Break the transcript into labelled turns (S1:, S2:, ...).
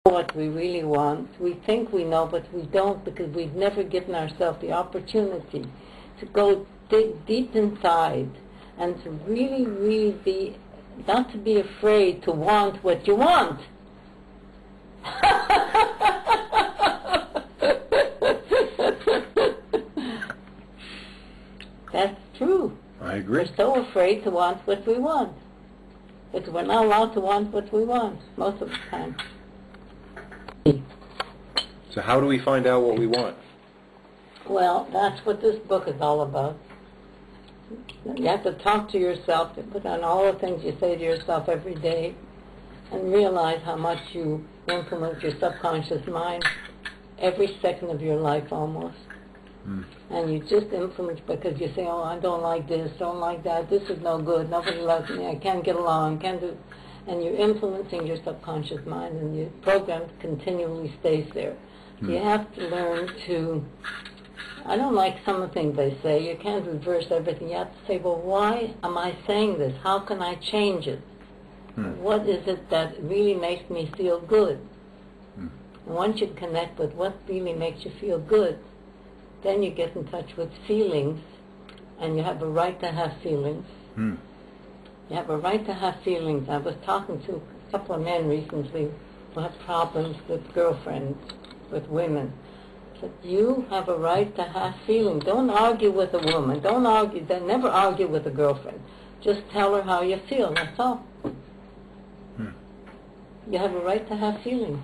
S1: what we really want. We think we know, but we don't, because we've never given ourselves the opportunity to go dig deep inside and to really, really be, not to be afraid to want what you want. That's true.
S2: I agree.
S1: We're so afraid to want what we want. Because we're not allowed to want what we want most of the time.
S2: So how do we find out what we want?
S1: Well, that's what this book is all about. You have to talk to yourself, to put on all the things you say to yourself every day, and realize how much you influence your subconscious mind every second of your life almost. And you just influence because you say, oh, I don't like this, don't like that, this is no good, nobody loves me, I can't get along, can't do... And you're influencing your subconscious mind, and your program continually stays there. You have to learn to... I don't like some of the things they say. You can't reverse everything. You have to say, well, why am I saying this? How can I change it? What is it that really makes me feel good? And once you connect with what really makes you feel good, then you get in touch with feelings, and you have a right to have feelings. You have a right to have feelings. I was talking to a couple of men recently who have problems with girlfriends, with women. I said, you have a right to have feelings. Don't argue with a woman. Don't argue. Never argue with a girlfriend. Just tell her how you feel. That's all. You have a right to have feelings.